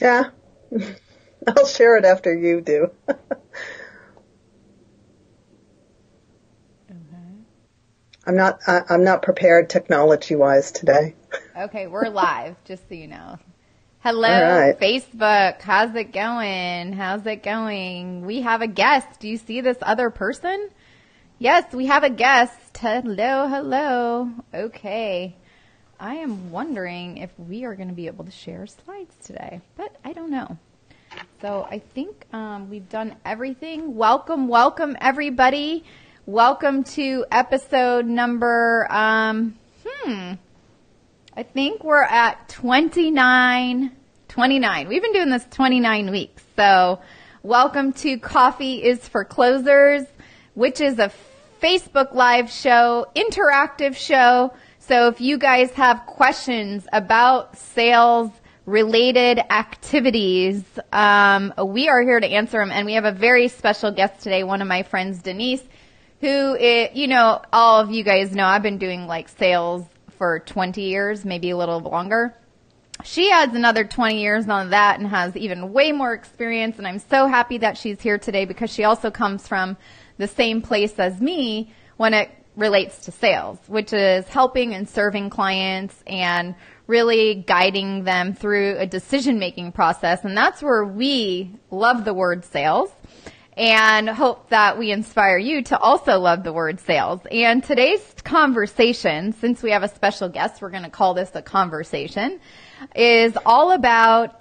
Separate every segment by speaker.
Speaker 1: Yeah. I'll share it after you do. I'm not prepared technology-wise today.
Speaker 2: Okay, we're live, just so you know. Hello,
Speaker 1: right.
Speaker 2: Facebook. How's it going? How's it going? We have a guest. Do you see this other person? Yes, we have a guest. Hello, hello. Okay. I am wondering if we are going to be able to share slides today, but I don't know. So I think we've done everything. Welcome, everybody. Welcome to episode number, I think we're at 29. We've been doing this 29 weeks. So welcome to Coffee is for Closers, which is a Facebook Live show, interactive show. So if you guys have questions about sales related activities, we are here to answer them. And we have a very special guest today, one of my friends, Denise, who is, all of you guys know I've been doing like sales for 20 years, maybe a little longer. She adds another 20 years on that and has even way more experience. And I'm so happy that she's here today because she also comes from the same place as me when it relates to sales, which is helping and serving clients and really guiding them through a decision-making process. And that's where we love the word sales and hope that we inspire you to also love the word sales. And today's conversation, since we have a special guest, we're going to call this a conversation, is all about,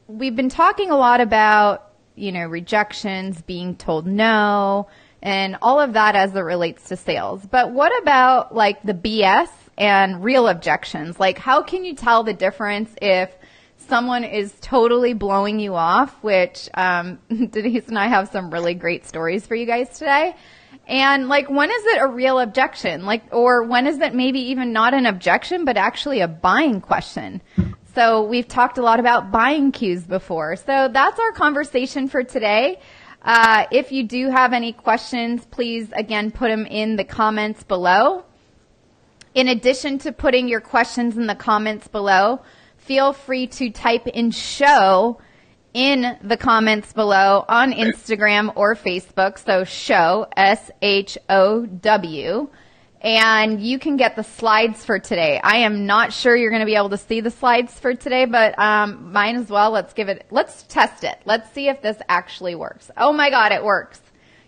Speaker 2: we've been talking a lot about, rejections, being told no, and all of that as it relates to sales. But what about like the BS and real objections? Like how can you tell the difference if someone is totally blowing you off, which Denise and I have some really great stories for you guys today. And like, when is it a real objection? Or when is it maybe even not an objection, but actually a buying question? So we've talked a lot about buying cues before. So that's our conversation for today. If you do have any questions, please again, put them in the comments below. In addition to putting your questions in the comments below, feel free to type in show in the comments below on Instagram or Facebook. So show, SHOW, and you can get the slides for today. I am not sure you're going to be able to see the slides for today, but might as well. Let's test it. Let's see if this actually works. Oh my God, it works.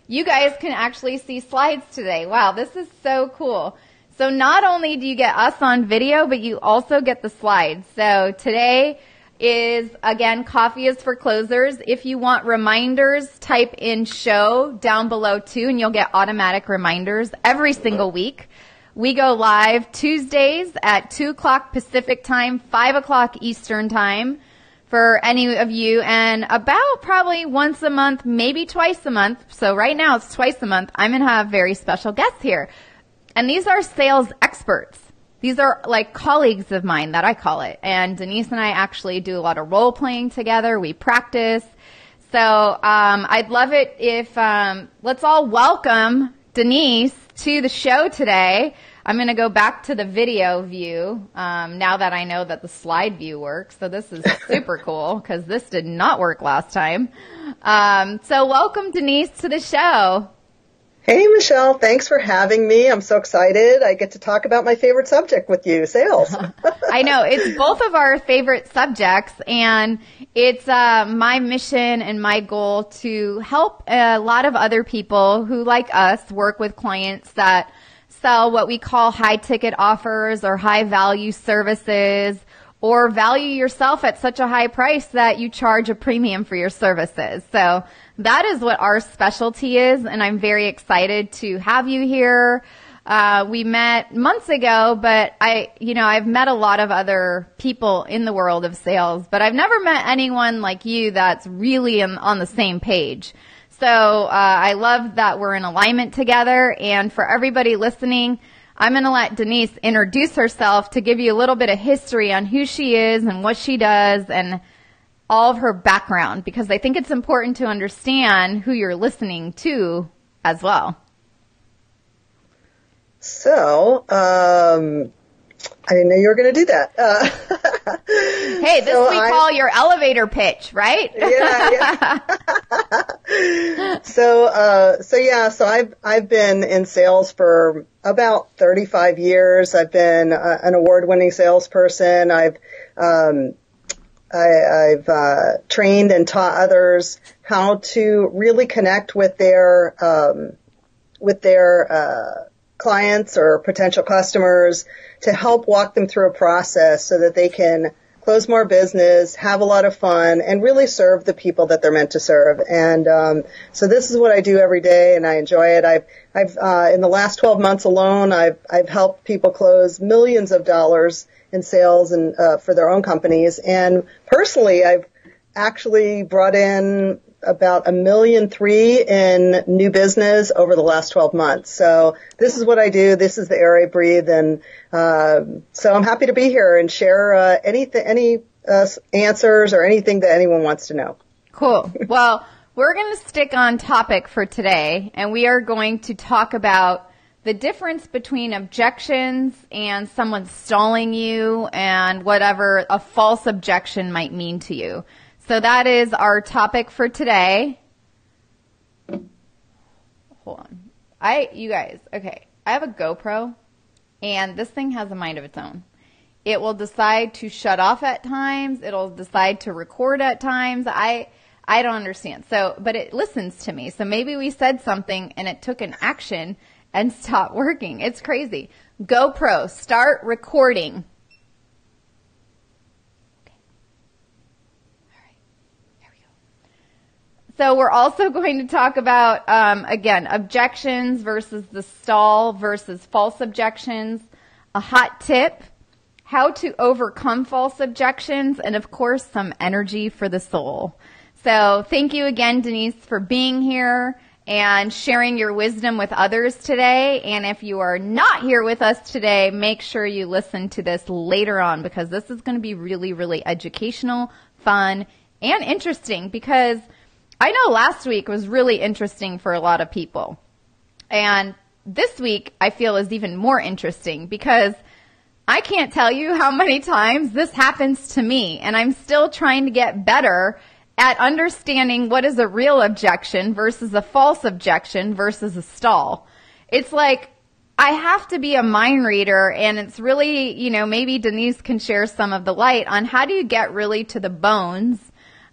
Speaker 2: You guys can actually see slides today. Wow, this is so cool. So not only do you get us on video, but you also get the slides. So today is, again, Coffee is for Closers. If you want reminders, type in show down below too, and you'll get automatic reminders every single week. We go live Tuesdays at 2 o'clock Pacific time, 5 o'clock Eastern time for any of you, and about probably once a month, maybe twice a month. So right now it's twice a month. I'm going to have very special guests here. And these are sales experts. These are like colleagues of mine that I call it. And Denise and I actually do a lot of role playing together. We practice. So I'd love it if let's all welcome Denise to the show today. I'm going to go back to the video view now that I know that the slide view works. So this is super cool because this did not work last time. So welcome, Denise, to the show.
Speaker 1: Hey, Michelle. Thanks for having me. I'm so excited. I get to talk about my favorite subject with you, sales.
Speaker 2: I know. It's both of our favorite subjects, and it's my mission and my goal to help a lot of other people who, like us, work with clients that sell what we call high-ticket offers or high-value services, or value yourself at such a high price that you charge a premium for your services. So that is what our specialty is, and I'm very excited to have you here. We met months ago, but I've met a lot of other people in the world of sales, but I've never met anyone like you that's really on the same page. So I love that we're in alignment together, and for everybody listening, I'm going to let Denise introduce herself to give you a little bit of history on who she is and what she does and all of her background, because I think it's important to understand who you're listening to as well.
Speaker 1: So, I didn't know you were going to do that.
Speaker 2: Hey, this we call your elevator pitch, right?
Speaker 1: Yeah. So I've been in sales for about 35 years. I've been an award-winning salesperson. I've trained and taught others how to really connect with their clients or potential customers, to help walk them through a process so that they can close more business, have a lot of fun, and really serve the people that they're meant to serve. And so this is what I do every day, and I enjoy it. I've in the last 12 months alone, I've helped people close millions of dollars in sales and for their own companies. And personally, I've actually brought in about $1.3 million in new business over the last 12 months. So this is what I do. This is the air I breathe. And so I'm happy to be here and share any answers or anything that anyone wants to know.
Speaker 2: Cool. Well, we're going to stick on topic for today, and we are going to talk about the difference between objections and someone stalling you and whatever a false objection might mean to you. So that is our topic for today. Hold on. You guys, okay. I have a GoPro, and this thing has a mind of its own. It will decide to shut off at times. It'll decide to record at times. I don't understand. So, but it listens to me. So maybe we said something and it took an action and stopped working. It's crazy. GoPro, start recording. So we're also going to talk about, again, objections versus the stall versus false objections, a hot tip, how to overcome false objections, and of course, some energy for the soul. So thank you again, Denise, for being here and sharing your wisdom with others today. And if you are not here with us today, make sure you listen to this later on, because this is going to be really, really educational, fun, and interesting, because I know last week was really interesting for a lot of people. And this week I feel is even more interesting, because I can't tell you how many times this happens to me, and I'm still trying to get better at understanding what is a real objection versus a false objection versus a stall. It's like I have to be a mind reader, and it's really, maybe Denise can share some of the light on how do you get really to the bones.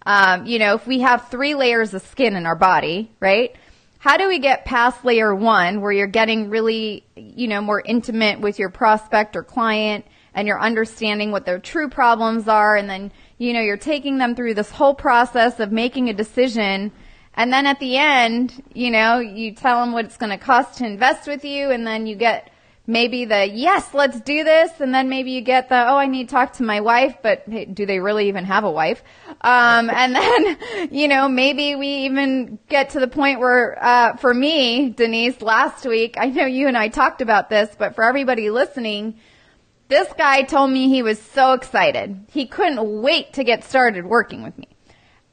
Speaker 2: If we have 3 layers of skin in our body, right? How do we get past layer 1, where you're getting really, more intimate with your prospect or client, and you're understanding what their true problems are, and then, you're taking them through this whole process of making a decision, and then at the end, you tell them what it's going to cost to invest with you, and then you get maybe the, yes, let's do this. And then maybe you get the, oh, I need to talk to my wife, but hey, do they really even have a wife? And then, maybe we even get to the point where, for me, Denise, last week, I know you and I talked about this, but for everybody listening, this guy told me he was so excited. He couldn't wait to get started working with me.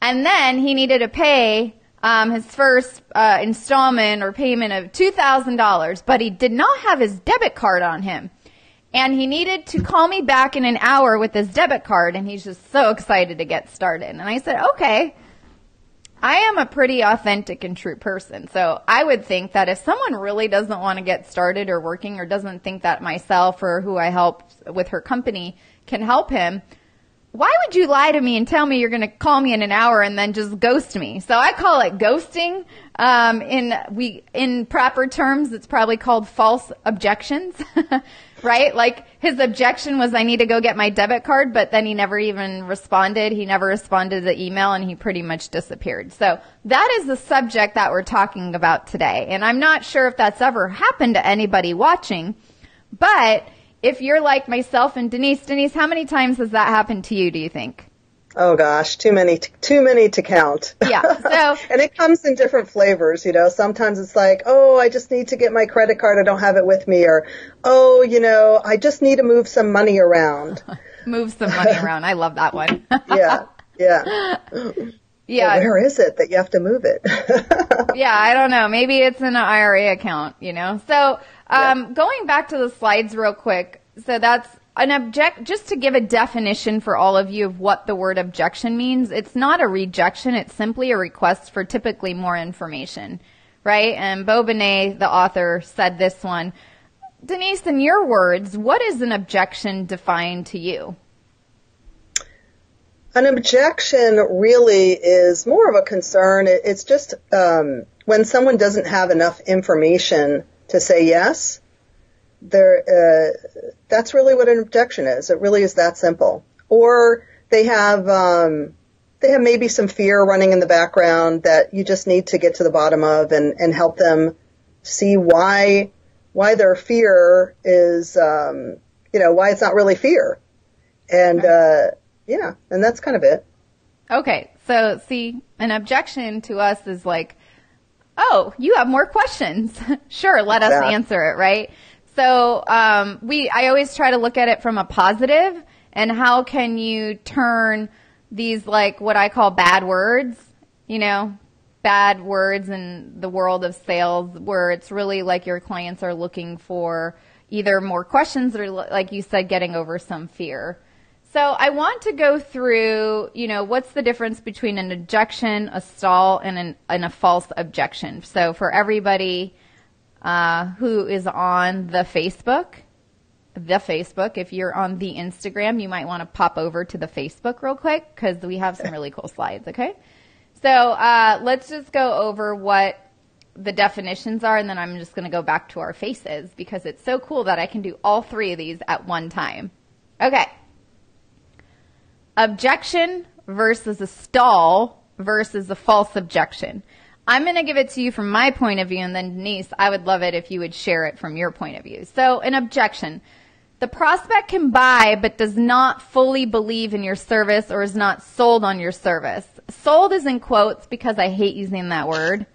Speaker 2: And then he needed to pay his first installment or payment of $2,000, but he did not have his debit card on him. And he needed to call me back in an hour with his debit card, and he's just so excited to get started. And I said, okay, I am a pretty authentic and true person. So I would think that if someone really doesn't want to get started or working, or doesn't think that myself or who I help with her company can help him, why would you lie to me and tell me you're going to call me in an hour and then just ghost me? So I call it ghosting. In proper terms, it's probably called false objections, right? Like his objection was, I need to go get my debit card, but then he never even responded. He never responded to the email, and he pretty much disappeared. So that is the subject that we're talking about today. And I'm not sure if that's ever happened to anybody watching, but if you're like myself and Denise, how many times has that happened to you, do you think?
Speaker 1: Oh gosh, too many to count.
Speaker 2: Yeah. So,
Speaker 1: and it comes in different flavors, Sometimes it's like, oh, I just need to get my credit card. I don't have it with me. Or, oh, I just need to move some money around.
Speaker 2: Move some money around. I love that one.
Speaker 1: Yeah.
Speaker 2: Yeah.
Speaker 1: Well, where is it that you have to move it?
Speaker 2: Yeah, I don't know. Maybe it's in an IRA account, So, going back to the slides real quick. So that's just to give a definition for all of you of what the word objection means, it's not a rejection. It's simply a request for typically more information, right? And Bobinet, the author, said this one. Denise, in your words, what is an objection defined to you?
Speaker 1: An objection really is more of a concern. It's just when someone doesn't have enough information to say yes. That's really what an objection is. It really is that simple. Or they have maybe some fear running in the background that you just need to get to the bottom of and help them see why their fear is, why it's not really fear. And, and that's kind of it.
Speaker 2: Okay. So see, an objection to us is like, oh, you have more questions. Sure. Let us answer it. Right. So, I always try to look at it from a positive, and how can you turn these, like, what I call bad words, bad words in the world of sales, where it's really like your clients are looking for either more questions or, like you said, getting over some fear. So I want to go through, what's the difference between an objection, a stall, and a false objection. So for everybody who is on the Facebook, if you're on the Instagram, you might want to pop over to the Facebook real quick because we have some really cool slides, okay? So let's just go over what the definitions are, and then I'm just going to go back to our faces because it's so cool that I can do all three of these at one time. Okay. Objection versus a stall versus a false objection. I'm going to give it to you from my point of view, and then Denise, I would love it if you would share it from your point of view. So an objection. The prospect can buy but does not fully believe in your service or is not sold on your service. Sold is in quotes because I hate using that word.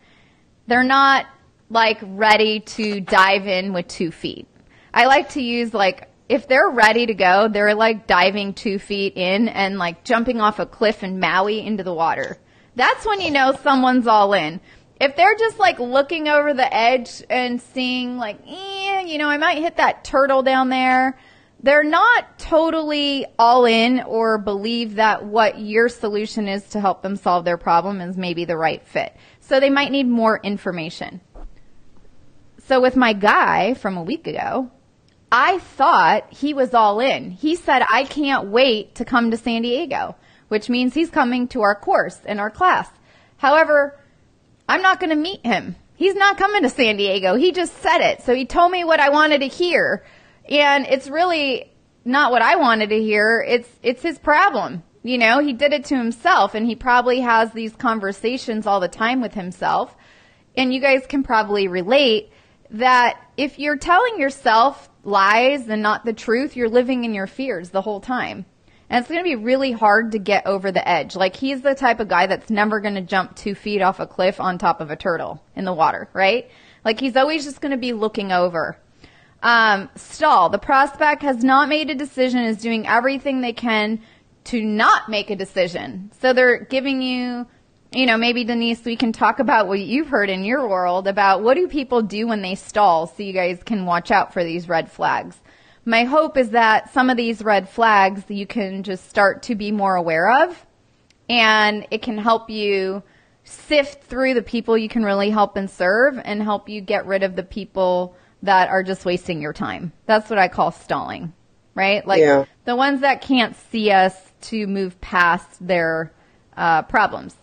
Speaker 2: They're not like ready to dive in with 2 feet. I like to use like, if they're ready to go, they're like diving 2 feet in and like jumping off a cliff in Maui into the water. That's when you know someone's all in. If they're just like looking over the edge and seeing like, I might hit that turtle down there, they're not totally all in or believe that what your solution is to help them solve their problem is maybe the right fit. So they might need more information. So with my guy from a week ago, I thought he was all in. He said, I can't wait to come to San Diego, which means he's coming to our course and our class. However, I'm not going to meet him. He's not coming to San Diego. He just said it. So he told me what I wanted to hear. And it's really not what I wanted to hear. It's his problem. He did it to himself, and he probably has these conversations all the time with himself. And you guys can probably relate that if you're telling yourself lies and not the truth, you're living in your fears the whole time. And it's going to be really hard to get over the edge. Like, he's the type of guy that's never going to jump 2 feet off a cliff on top of a turtle in the water, right? Like, he's always just going to be looking over. Stall. The prospect has not made a decision, is doing everything they can to not make a decision. So they're giving you, maybe Denise, we can talk about what you've heard in your world about what do people do when they stall, so you guys can watch out for these red flags. My hope is that some of these red flags you can just start to be more aware of, and it can help you sift through the people you can really help and serve, and help you get rid of the people that are just wasting your time. That's what I call stalling, right? Like the ones that can't see us to move past their problems.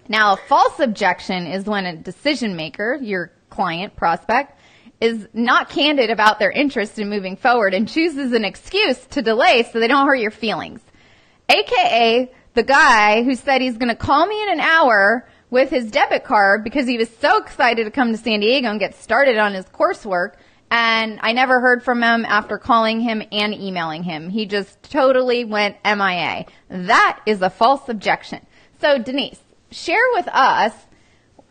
Speaker 2: Now, a false objection is when a decision maker, your client, prospect, is not candid about their interest in moving forward and chooses an excuse to delay so they don't hurt your feelings. AKA the guy who said he's going to call me in an hour with his debit card because he was so excited to come to San Diego and get started on his coursework, and I never heard from him after calling him and emailing him. He just totally went MIA. That is a false objection. So Denise, share with us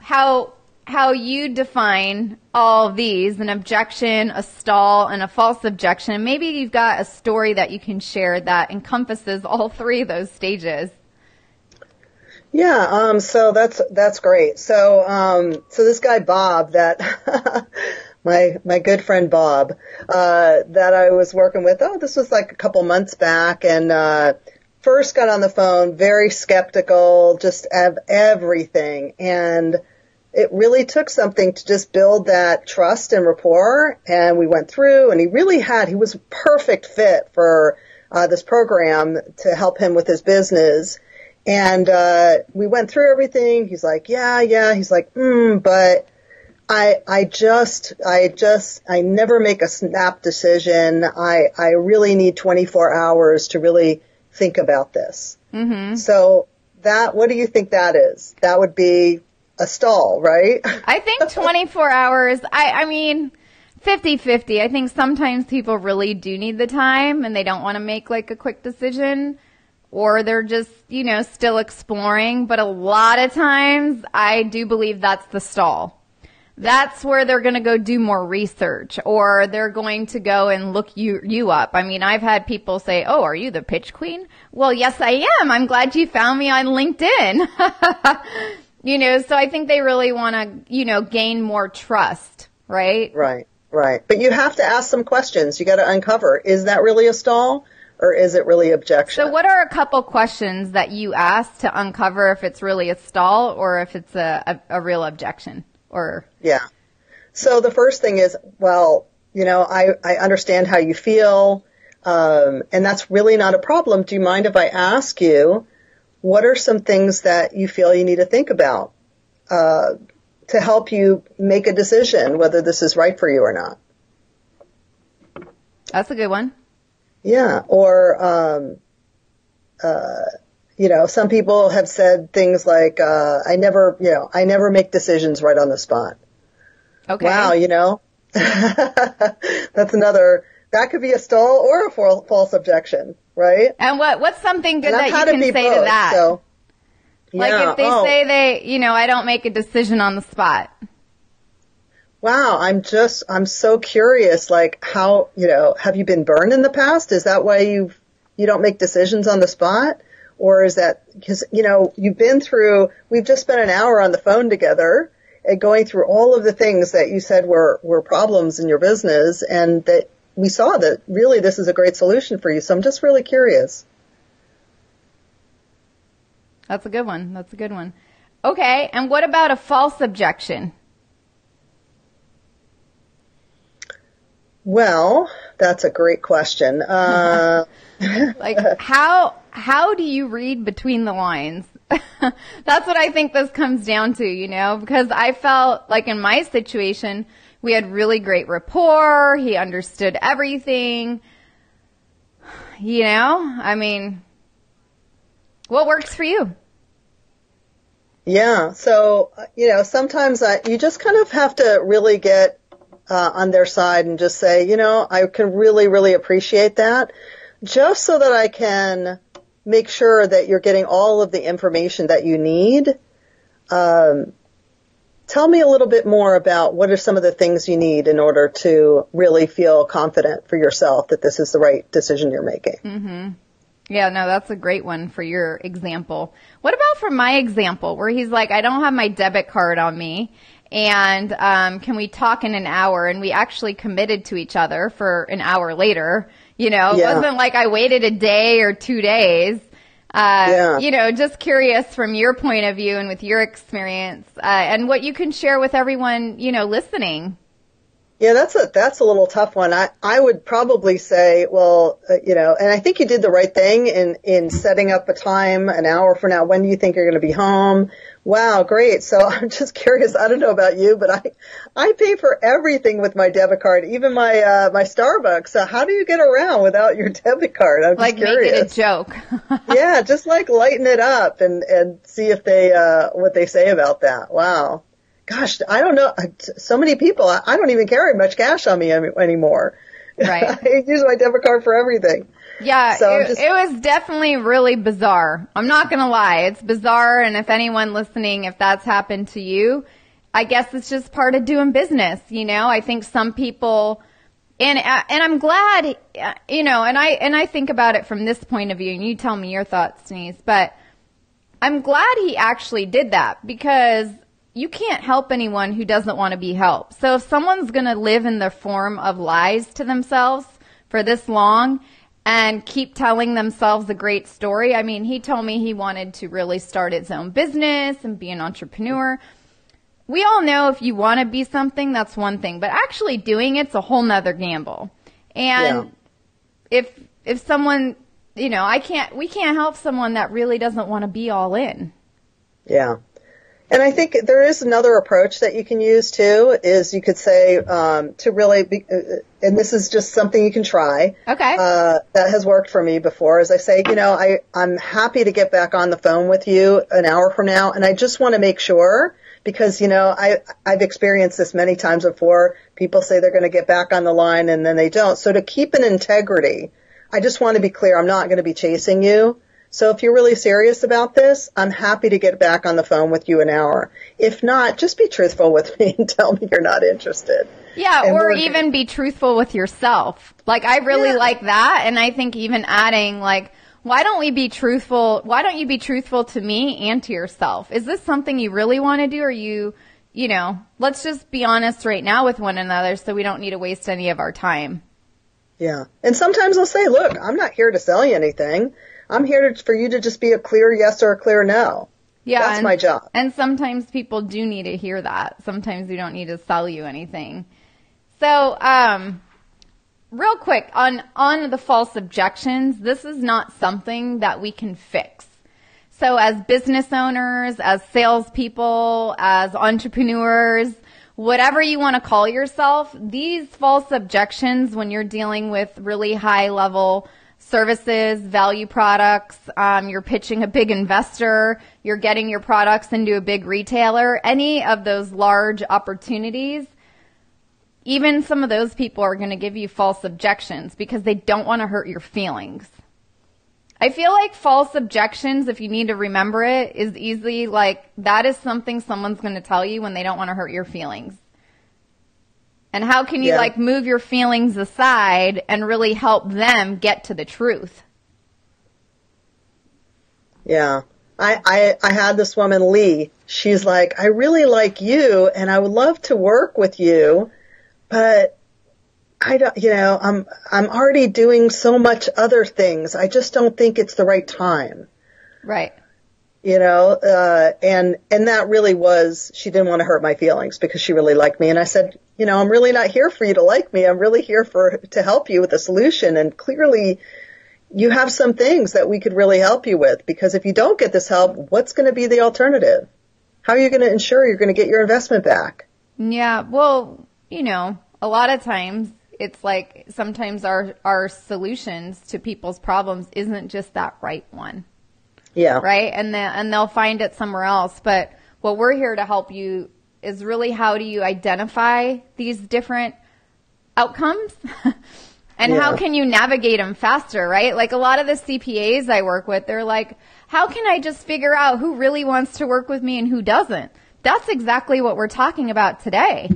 Speaker 2: how you define all of these, an objection, a stall, and a false objection. Maybe you've got a story that you can share that encompasses all three of those stages.
Speaker 1: Yeah, so that's great. So this guy Bob that my good friend Bob, that I was working with. Oh, this was like a couple months back, and first got on the phone, very skeptical, just of everything, and it really took something to just build that trust and rapport. And we went through, and he was a perfect fit for this program to help him with his business. And we went through everything. He's like, yeah. He's like, but I never make a snap decision. I really need 24 hours to really think about this. Mm-hmm. So what do you think that is? That would be a stall, right?
Speaker 2: I think 24 hours, I mean, 50-50. I think sometimes people really do need the time and they don't want to make like a quick decision, or they're just, still exploring. But a lot of times I do believe that's the stall. That's where they're going to go do more research, or they're going to go and look you up. I mean, I've had people say, "Oh, are you the pitch queen?" Well, yes, I am. I'm glad you found me on LinkedIn. So I think they really want to, gain more trust, right?
Speaker 1: Right. But you have to ask some questions. You got to uncover, is that really a stall, or is it really objection?
Speaker 2: So what are a couple questions that you ask to uncover if it's really a stall or if it's a real objection?
Speaker 1: Yeah. So the first thing is, well, I understand how you feel, and that's really not a problem. Do you mind if I ask you, what are some things that you feel you need to think about to help you make a decision whether this is right for you or not?
Speaker 2: That's a good one.
Speaker 1: Yeah. Or, some people have said things like, I never make decisions right on the spot.
Speaker 2: Okay.
Speaker 1: Wow, that's that could be a stall or a false objection, right?
Speaker 2: And what's something good that you can say to that?
Speaker 1: So,
Speaker 2: like if they say I don't make a decision on the spot.
Speaker 1: Wow, I'm so curious, like how, have you been burned in the past? Is that why you don't make decisions on the spot? Or is that because, we've just spent an hour on the phone together and going through all of the things that you said were problems in your business, and that we saw that really this is a great solution for you. So I'm just really curious.
Speaker 2: That's a good one. Okay. And what about a false objection?
Speaker 1: Well, that's a great question.
Speaker 2: Like how do you read between the lines? That's what I think this comes down to, because I felt like in my situation, we had really great rapport. He understood everything. I mean, what works for you?
Speaker 1: Yeah. So, sometimes you just kind of have to really get on their side and just say, I can really, really appreciate that, just so that I can make sure that you're getting all of the information that you need. Tell me a little bit more about what are some of the things you need in order to really feel confident for yourself that this is the right decision you're making.
Speaker 2: Mm-hmm. Yeah, no, that's a great one for your example. What about for my example where he's like, I don't have my debit card on me, and can we talk in an hour? And we actually committed to each other for an hour later. It wasn't like I waited a day or 2 days. Just curious from your point of view and with your experience, and what you can share with everyone, listening.
Speaker 1: Yeah, that's a little tough one. I would probably say, well, and I think you did the right thing in setting up a time an hour from now. When do you think you're going to be home? Wow, great. So I'm just curious. I don't know about you, but I pay for everything with my debit card, even my Starbucks. So how do you get around without your debit card? I'm just curious.
Speaker 2: Make it a joke.
Speaker 1: Yeah, just like lighten it up and see if they what they say about that. Wow. Gosh, I don't know. So many people, I don't even carry much cash on me anymore.
Speaker 2: Right.
Speaker 1: I use my debit card for everything.
Speaker 2: Yeah, so it was definitely really bizarre. I'm not going to lie. It's bizarre. And if anyone listening, if that's happened to you, I guess it's just part of doing business. I think some people, and I'm glad, and I think about it from this point of view, and you tell me your thoughts, Denise, but I'm glad he actually did that because, you can't help anyone who doesn't want to be helped. So if someone's going to live in the form of lies to themselves for this long and keep telling themselves a great story. I mean, he told me he wanted to really start his own business and be an entrepreneur. We all know if you want to be something, that's one thing, but actually doing it's a whole nother gamble. And if someone, you know, we can't help someone that really doesn't want to be all in.
Speaker 1: Yeah. And I think there is another approach that you can use too, is you could say, to really be, and this is just something you can try.
Speaker 2: Okay.
Speaker 1: That has worked for me before, is I say, you know, I'm happy to get back on the phone with you an hour from now, and I just want to make sure, because, you know, I've experienced this many times before. People say they're going to get back on the line and then they don't. So to keep an integrity, I just want to be clear, I'm not going to be chasing you. So if you're really serious about this, I'm happy to get back on the phone with you an hour. If not, just be truthful with me and tell me you're not interested.
Speaker 2: Yeah, and or even be truthful with yourself. Like, I really like that. And I think even adding, like, why don't you be truthful to me and to yourself? Is this something you really want to do? Or you know, let's just be honest right now with one another so we don't need to waste any of our time.
Speaker 1: Yeah. And sometimes I'll say, look, I'm not here to sell you anything. I'm here for you to just be a clear yes or a clear no. Yeah. That's my job.
Speaker 2: And sometimes people do need to hear that. Sometimes we don't need to sell you anything. So, real quick on the false objections, this is not something that we can fix. So as business owners, as salespeople, as entrepreneurs, whatever you want to call yourself, these false objections when you're dealing with really high level services, value products, you're pitching a big investor, you're getting your products into a big retailer, any of those large opportunities, even some of those people are going to give you false objections because they don't want to hurt your feelings. I feel like false objections, if you need to remember it, is easily like that is something someone's going to tell you when they don't want to hurt your feelings. And how can you like move your feelings aside and really help them get to the truth? Yeah.
Speaker 1: I had this woman, Lee. She's like, I really like you and I would love to work with you, but I don't, you know, I'm already doing so much other things. I just don't think it's the right time.
Speaker 2: Right.
Speaker 1: You know, and that really was, she didn't want to hurt my feelings because she really liked me. And I said, you know, I'm really not here for you to like me. I'm really here to help you with a solution. And clearly you have some things that we could really help you with, because if you don't get this help, what's going to be the alternative? How are you going to ensure you're going to get your investment back?
Speaker 2: Yeah. Well, you know, a lot of times it's like sometimes our solutions to people's problems isn't just that right one.
Speaker 1: Yeah.
Speaker 2: Right. And they'll find it somewhere else. But what we're here to help you is really how do you identify these different outcomes and how can you navigate them faster, right? Like a lot of the CPAs I work with, they're like, how can I just figure out who really wants to work with me and who doesn't? That's exactly what we're talking about today,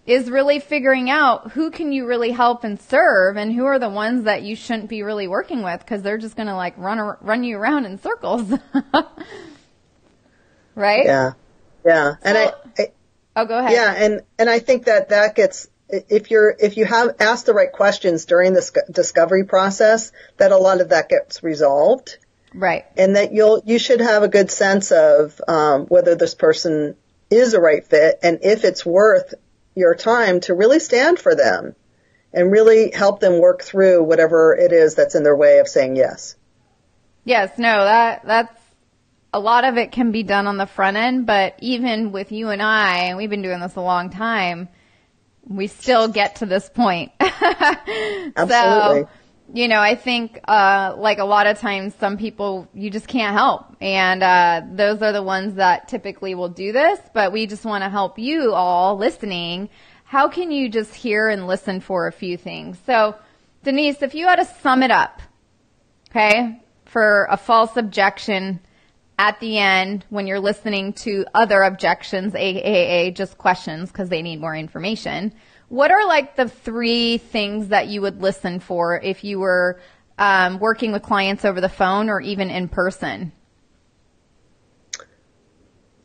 Speaker 2: is really figuring out who can you really help and serve and who are the ones that you shouldn't be really working with because they're just going to like run you around in circles. Right?
Speaker 1: Yeah. Yeah. And
Speaker 2: oh, go ahead.
Speaker 1: Yeah. And I think that gets, if you have asked the right questions during this discovery process, that a lot of that gets resolved.
Speaker 2: Right.
Speaker 1: And that you should have a good sense of, whether this person is a right fit and if it's worth your time to really stand for them and really help them work through whatever it is that's in their way of saying yes.
Speaker 2: Yes, no, that's a lot of it can be done on the front end, but even with you and I, and we've been doing this a long time, we still get to this point.
Speaker 1: Absolutely.
Speaker 2: So, you know, I think, like a lot of times some people you just can't help. And, those are the ones that typically will do this, but we just want to help you all listening. How can you just hear and listen for a few things? So, Denise, if you had to sum it up, okay, for a false objection at the end when you're listening to other objections, aka just questions because they need more information, what are like the 3 things that you would listen for if you were working with clients over the phone or even in person?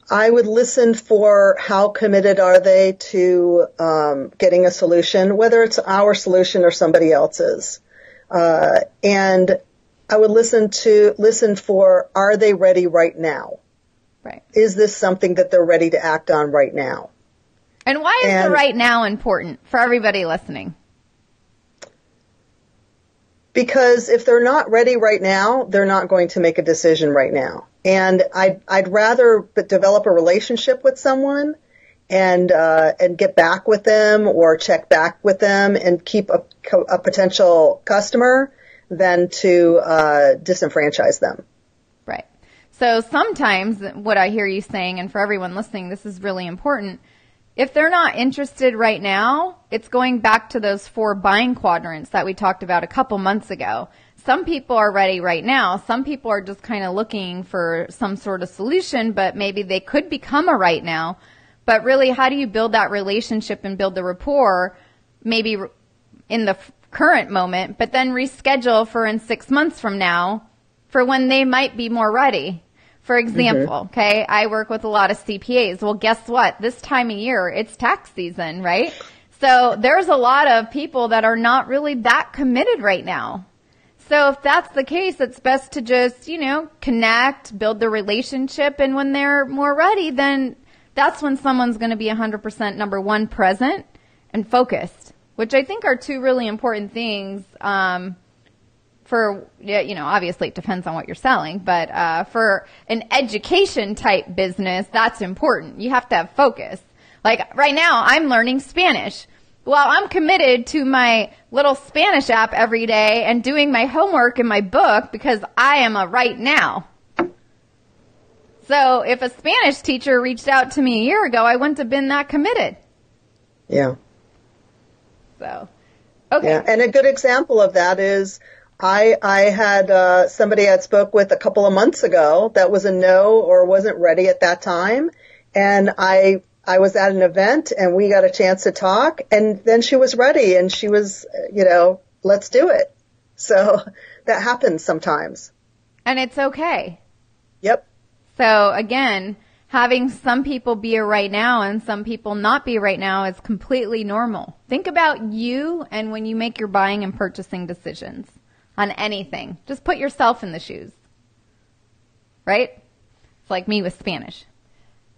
Speaker 1: I would listen for how committed are they to getting a solution, whether it's our solution or somebody else's. And I would listen for, are they ready right now?
Speaker 2: Right.
Speaker 1: Is this something that they're ready to act on right now?
Speaker 2: And why is the right now important for everybody listening?
Speaker 1: Because if they're not ready right now, they're not going to make a decision right now. And I'd rather develop a relationship with someone and get back with them or check back with them and keep a potential customer than to disenfranchise them.
Speaker 2: Right. So sometimes what I hear you saying, and for everyone listening, this is really important. If they're not interested right now, it's going back to those 4 buying quadrants that we talked about a couple months ago. Some people are ready right now. Some people are just kind of looking for some sort of solution, but maybe they could become a right now. But really, how do you build that relationship and build the rapport maybe in the current moment, but then reschedule for in 6 months from now for when they might be more ready? For example, okay, I work with a lot of CPAs. Well, guess what? This time of year, it's tax season, right? So there's a lot of people that are not really that committed right now. So if that's the case, it's best to just, connect, build the relationship, and when they're more ready, then that's when someone's going to be 100% number one, present and focused, which I think are 2 really important things. For, obviously it depends on what you're selling, but for an education type business, that's important. You have to have focus. Like right now, I'm learning Spanish. Well, I'm committed to my little Spanish app every day and doing my homework in my book because I am a right now. So if a Spanish teacher reached out to me a year ago, I wouldn't have been that committed.
Speaker 1: Yeah.
Speaker 2: So, okay.
Speaker 1: Yeah. And a good example of that is I had somebody I'd spoke with a couple of months ago that was a no or wasn't ready at that time. And I was at an event and we got a chance to talk, and then she was ready and she was, let's do it. So that happens sometimes.
Speaker 2: And it's okay.
Speaker 1: Yep.
Speaker 2: So again, having some people be a right now and some people not be right now is completely normal. Think about you and when you make your buying and purchasing decisions on anything. Just put yourself in the shoes. Right? It's like me with Spanish.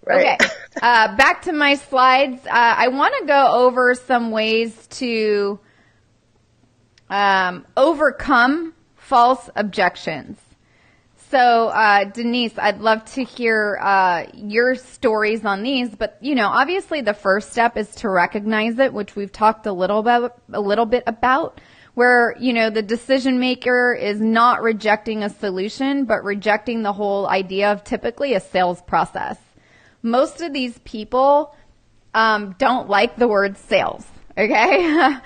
Speaker 1: Right.
Speaker 2: Okay. Back to my slides. I want to go over some ways to overcome false objections. So, Denise, I'd love to hear your stories on these, but obviously the first step is to recognize it, which we've talked a little bit about, where the decision maker is not rejecting a solution, but rejecting the whole idea of typically a sales process. Most of these people don't like the word sales. Okay.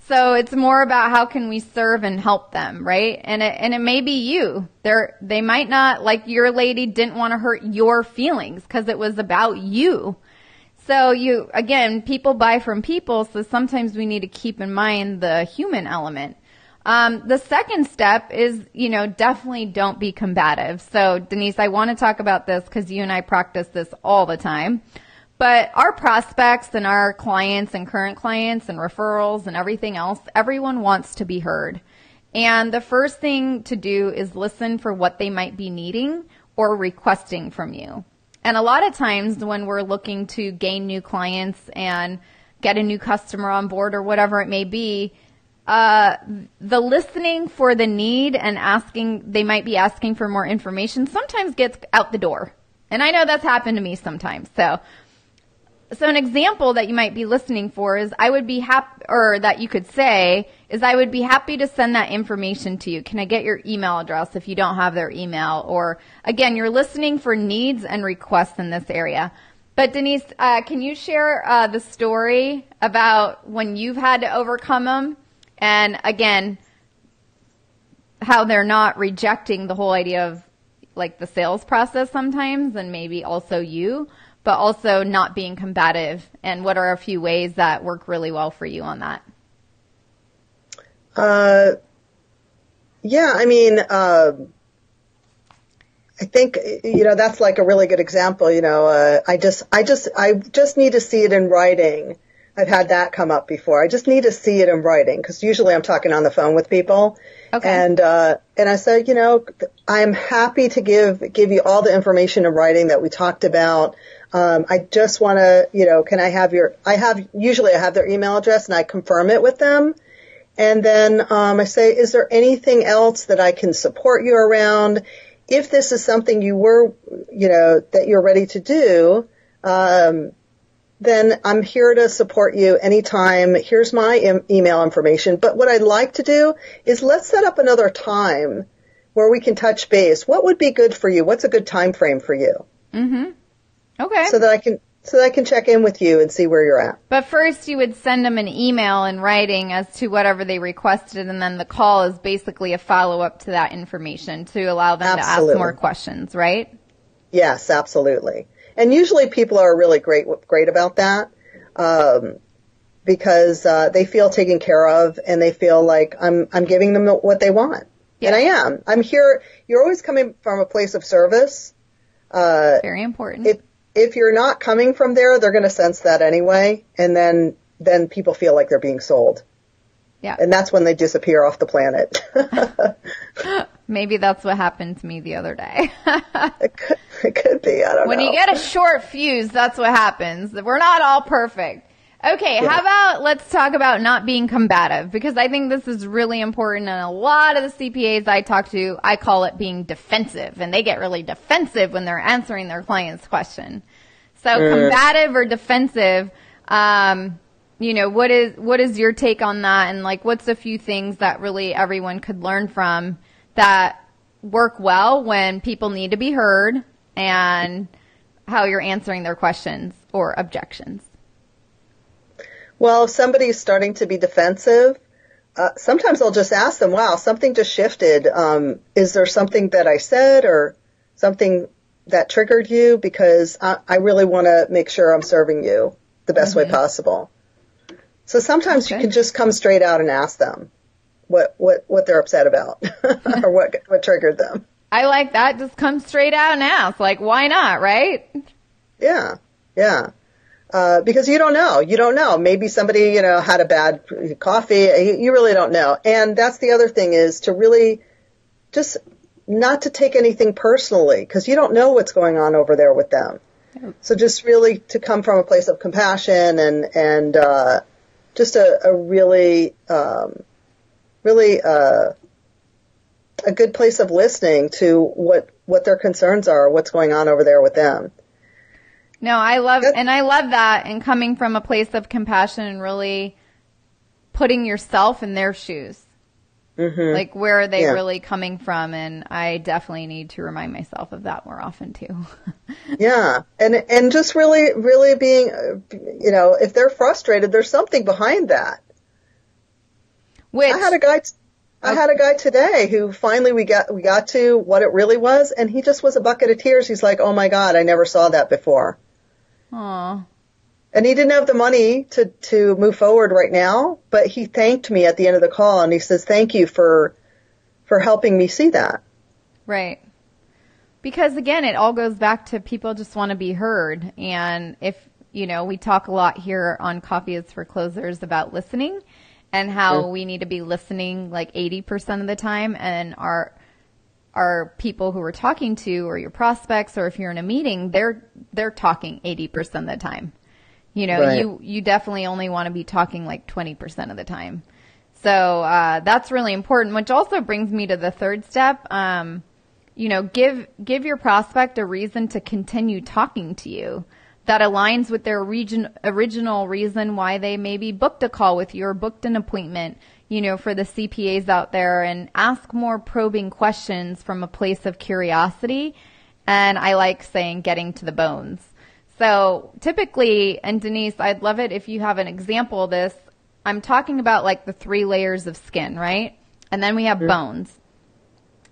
Speaker 2: So it's more about how can we serve and help them, right? And it may be you. They might not, like your lady didn't want to hurt your feelings because it was about you. So people buy from people. So sometimes we need to keep in mind the human element. The second step is, definitely don't be combative. So Denise, I want to talk about this because you and I practice this all the time. But our prospects and our clients and current clients and referrals and everything else, everyone wants to be heard. And the first thing to do is listen for what they might be needing or requesting from you. And a lot of times when we're looking to gain new clients and get a new customer on board or whatever it may be, the listening for the need and they might be asking for more information sometimes gets out the door. And I know that's happened to me sometimes. So an example that you might be listening for is I would be happy, or that you could say is I would be happy to send that information to you. Can I get your email address if you don't have their email? Or again, you're listening for needs and requests in this area. But Denise, can you share the story about when you've had to overcome them? And again, how they're not rejecting the whole idea of like the sales process sometimes, and maybe also you, but also not being combative, and what are a few ways that work really well for you on that?
Speaker 1: I think, that's like a really good example. I just need to see it in writing. I've had that come up before. I just need to see it in writing because usually I'm talking on the phone with people.
Speaker 2: Okay.
Speaker 1: And I said, I'm happy to give you all the information in writing that we talked about. I just want to, can I have usually I have their email address and I confirm it with them. And then, I say, is there anything else that I can support you around? If this is something that you're ready to do, then I'm here to support you anytime. Here's my email information. But what I'd like to do is let's set up another time where we can touch base. What would be good for you? What's a good time frame for you?
Speaker 2: Mm-hmm. Okay.
Speaker 1: So that I can check in with you and see where you're at.
Speaker 2: But first you would send them an email in writing as to whatever they requested, and then the call is basically a follow-up to that information to allow them to ask more questions, right?
Speaker 1: Yes, absolutely. And usually people are really great about that, because, they feel taken care of and they feel like I'm giving them what they want. Yeah. And I am. I'm here. You're always coming from a place of service.
Speaker 2: Very important.
Speaker 1: If you're not coming from there, they're going to sense that anyway. And then people feel like they're being sold.
Speaker 2: Yeah.
Speaker 1: And that's when they disappear off the planet.
Speaker 2: Maybe that's what happened to me the other day.
Speaker 1: It could be. I don't know.
Speaker 2: When you get a short fuse, that's what happens. We're not all perfect. Okay, yeah. How about let's talk about not being combative, because I think this is really important, and a lot of the CPAs I talk to, I call it being defensive, and they get really defensive when they're answering their client's question. So combative or defensive, what is your take on that, and like what's a few things that really everyone could learn from that work well when people need to be heard, and how you're answering their questions or objections?
Speaker 1: Well, if somebody's starting to be defensive, sometimes I'll just ask them, wow, something just shifted. Is there something that I said or something that triggered you? Because I really want to make sure I'm serving you the best way possible. So sometimes you can just come straight out and ask them what they're upset about or what triggered them.
Speaker 2: I like that. Just come straight out and ask. Like, why not, right?
Speaker 1: Yeah. Yeah. Because you don't know. Maybe somebody, had a bad coffee. You really don't know. And that's the other thing, is to really just not to take anything personally, because you don't know what's going on over there with them. So just really to come from a place of compassion and just a really a good place of listening to what their concerns are, what's going on over there with them.
Speaker 2: No, I love that, and coming from a place of compassion and really putting yourself in their shoes. Mm-hmm. Like, where are they really coming from? And I definitely need to remind myself of that more often too.
Speaker 1: Yeah. And just really, really being, if they're frustrated, there's something behind that. I had a guy today who finally we got to what it really was, and he just was a bucket of tears. He's like, "Oh my God, I never saw that before."
Speaker 2: Aww.
Speaker 1: And he didn't have the money to move forward right now, but he thanked me at the end of the call, and he says, "Thank you for helping me see that."
Speaker 2: Right. Because again, it all goes back to people just want to be heard. And if, we talk a lot here on Coffee is for Closers about listening and how we need to be listening like 80% of the time, and our people who we're talking to, or your prospects, or if you're in a meeting, they're talking 80% of the time. Right. You definitely only want to be talking like 20% of the time. So that's really important, which also brings me to the third step. Give your prospect a reason to continue talking to you that aligns with their original reason why they maybe booked a call with you or booked an appointment, for the CPAs out there, and ask more probing questions from a place of curiosity. And I like saying getting to the bones. So typically, and Denise, I'd love it if you have an example of this. I'm talking about like the 3 layers of skin, right? And then we have bones.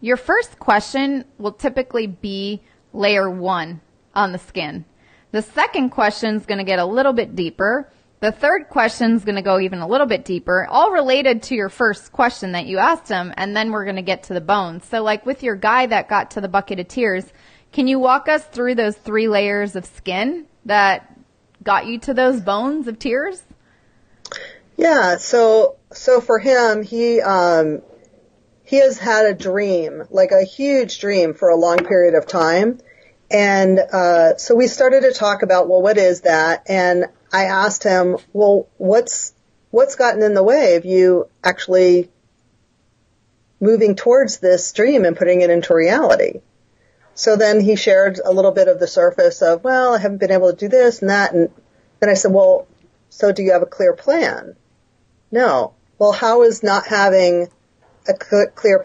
Speaker 2: Your first question will typically be layer 1 on the skin. The second question is going to get a little bit deeper. The third question is going to go even a little bit deeper, all related to your first question that you asked him, and then we're going to get to the bones. So like with your guy that got to the bucket of tears, can you walk us through those 3 layers of skin that got you to those bones of tears?
Speaker 1: Yeah, so for him, he has had a dream, like a huge dream for a long period of time. And so we started to talk about, well, what is that? And I asked him, well, what's gotten in the way of you actually moving towards this dream and putting it into reality? So then he shared a little bit of the surface of, well, I haven't been able to do this and that. And then I said, well, so do you have a clear plan? No. Well, how is not having a clear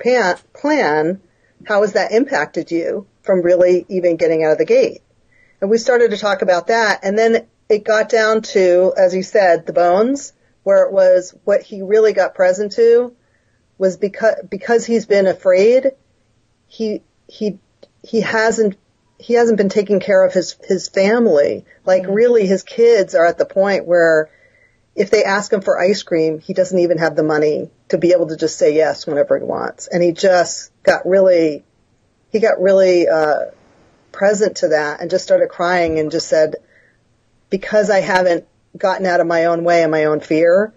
Speaker 1: plan, how has that impacted you from really even getting out of the gate? And we started to talk about that. And then it got down to, as he said, the bones, where it was what he really got present to was because he's been afraid, he hasn't been taking care of his family. Like really his kids are at the point where if they ask him for ice cream, he doesn't even have the money to be able to just say yes whenever he wants. And he just got really present to that and just started crying and just said, because I haven't gotten out of my own way and my own fear,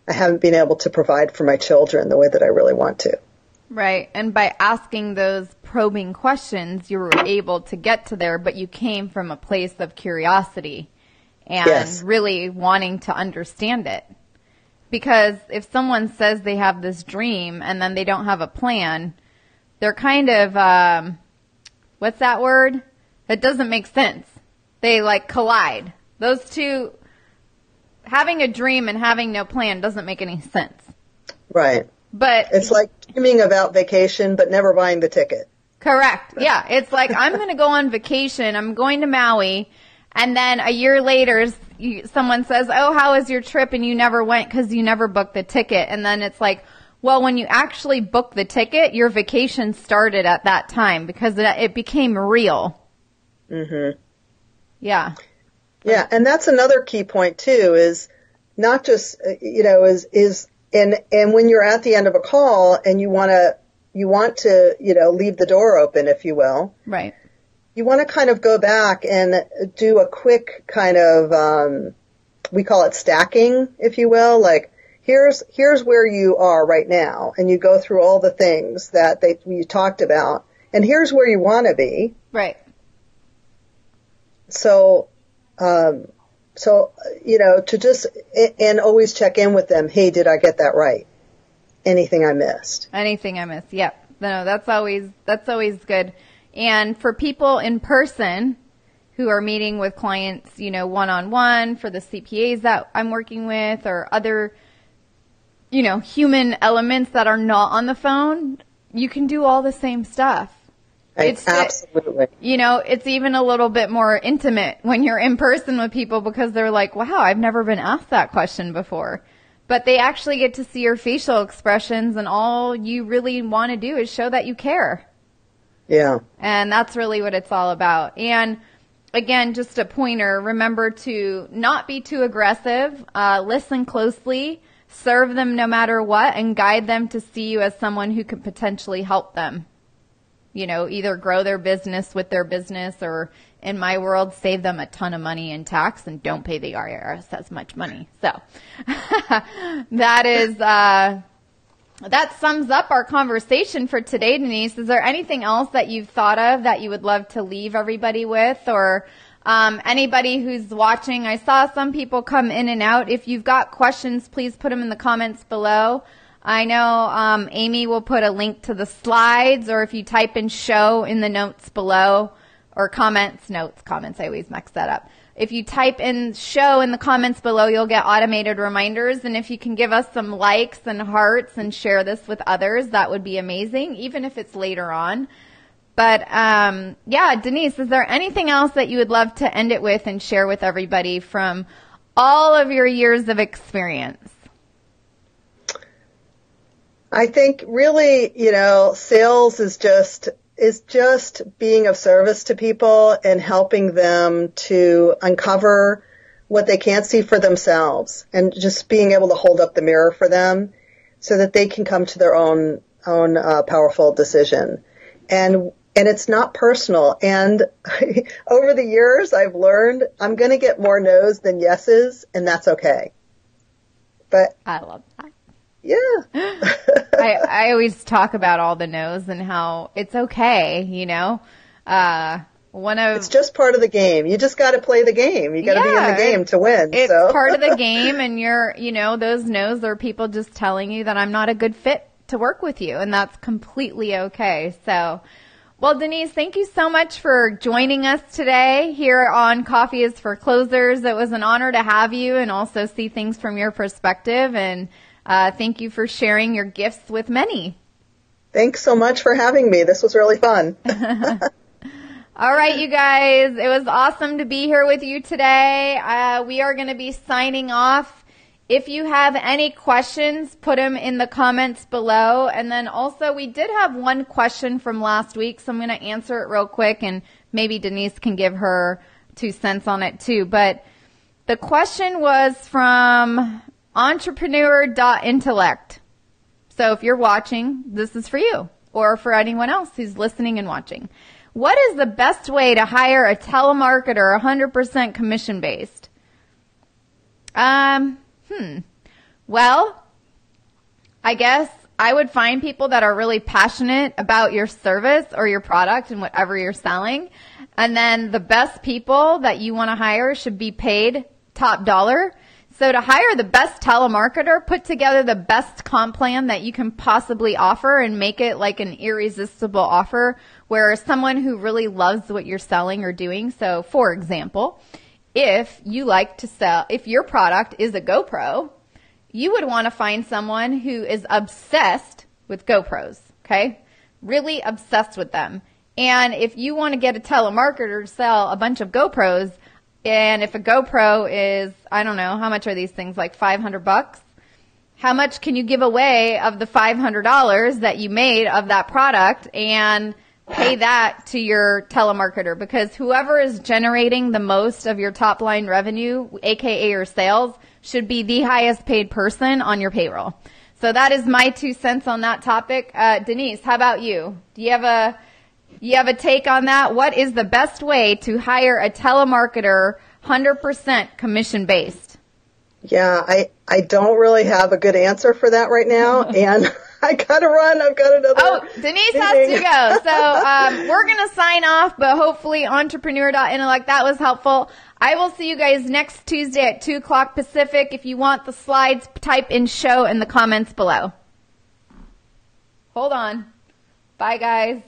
Speaker 1: I haven't been able to provide for my children the way that I really want to.
Speaker 2: Right. And by asking those probing questions, you were able to get to there, but you came from a place of curiosity and
Speaker 1: Yes.
Speaker 2: really wanting to understand it. Because if someone says they have this dream and then they don't have a plan, they're kind of, what's that word? That doesn't make sense. They like collide. Those two, having a dream and having no plan doesn't make any sense.
Speaker 1: Right.
Speaker 2: But
Speaker 1: it's like dreaming about vacation, but never buying the ticket.
Speaker 2: Correct. Yeah. It's like, I'm going to go on vacation. I'm going to Maui. And then a year later, someone says, oh, how was your trip? And you never went because you never booked the ticket. And then it's like, well, when you actually book the ticket, your vacation started at that time because it became real.
Speaker 1: Mm-hmm.
Speaker 2: Yeah.
Speaker 1: Yeah. And that's another key point too, is not just, and when you're at the end of a call and you want to, leave the door open, if you will.
Speaker 2: Right.
Speaker 1: You want to kind of go back and do a quick kind of, we call it stacking, if you will. Like, here's where you are right now. And you go through all the things that you talked about. And here's where you want to be.
Speaker 2: Right.
Speaker 1: So, to just, and always check in with them. Hey, did I get that right? Anything I missed?
Speaker 2: Anything I missed. Yep. No, that's always good. And for people in person who are meeting with clients, one-on-one for the CPAs that I'm working with or other, human elements that are not on the phone, you can do all the same stuff.
Speaker 1: Absolutely.
Speaker 2: It's even a little bit more intimate when you're in person with people because they're like, wow, I've never been asked that question before. But they actually get to see your facial expressions and all you really want to do is show that you care.
Speaker 1: Yeah.
Speaker 2: And that's really what it's all about. And again, just a pointer, remember to not be too aggressive, listen closely, serve them no matter what, and guide them to see you as someone who could potentially help them. Either grow their business with their business or, in my world, save them a ton of money in tax and don't pay the IRS as much money. So that sums up our conversation for today, Denise. Is there anything else that you've thought of that you would love to leave everybody with, or anybody who's watching? I saw some people come in and out. If you've got questions, please put them in the comments below. I know Amy will put a link to the slides, or if you type in show in the notes below, or comments, I always mix that up. If you type in show in the comments below, you'll get automated reminders. And if you can give us some likes and hearts and share this with others, that would be amazing, even if it's later on. But, Denise, is there anything else that you would love to end it with and share with everybody from all of your years of experience?
Speaker 1: I think really, sales is just being of service to people and helping them to uncover what they can't see for themselves, and just being able to hold up the mirror for them so that they can come to their own powerful decision. And it's not personal. And over the years, I've learned I'm going to get more no's than yeses, and that's okay. But
Speaker 2: I love that.
Speaker 1: Yeah.
Speaker 2: I always talk about all the no's and how it's okay, you know.
Speaker 1: It's just part of the game. You just got to play the game. You got to be in the game to win.
Speaker 2: It's part of the game, and those no's are people just telling you that I'm not a good fit to work with you, and that's completely okay. So, well, Denise, thank you so much for joining us today here on Coffee is for Closers. It was an honor to have you and also see things from your perspective, and thank you for sharing your gifts with many.
Speaker 1: Thanks so much for having me. This was really fun.
Speaker 2: All right, you guys, it was awesome to be here with you today. We are going to be signing off. If you have any questions, put them in the comments below. And then also, we did have one question from last week, so I'm going to answer it real quick, and maybe Denise can give her 2 cents on it too. But the question was from entrepreneur.intellect. So if you're watching, this is for you, or for anyone else who's listening and watching. What is the best way to hire a telemarketer 100% commission-based? Well, I guess I would find people that are really passionate about your service or your product and whatever you're selling. And then the best people that you want to hire should be paid top dollar. So to hire the best telemarketer, put together the best comp plan that you can possibly offer and make it like an irresistible offer where someone who really loves what you're selling or doing. So for example, if you like to sell, if your product is a GoPro, you would want to find someone who is obsessed with GoPros, okay? Really obsessed with them. And if you want to get a telemarketer to sell a bunch of GoPros, and if a GoPro is, I don't know, how much are these things, like $500? How much can you give away of the $500 that you made of that product and pay that to your telemarketer? Because whoever is generating the most of your top line revenue, aka your sales, should be the highest paid person on your payroll. So that is my 2 cents on that topic. Denise, how about you? Do you have a take on that? What is the best way to hire a telemarketer 100% commission based?
Speaker 1: Yeah, I don't really have a good answer for that right now, and I gotta run. I've got another.
Speaker 2: Oh, Denise
Speaker 1: meeting.
Speaker 2: has to go. So we're gonna sign off, but hopefully entrepreneur.intellect, that was helpful. I will see you guys next Tuesday at 2 o'clock Pacific. If you want the slides, type in show in the comments below. Hold on. Bye, guys.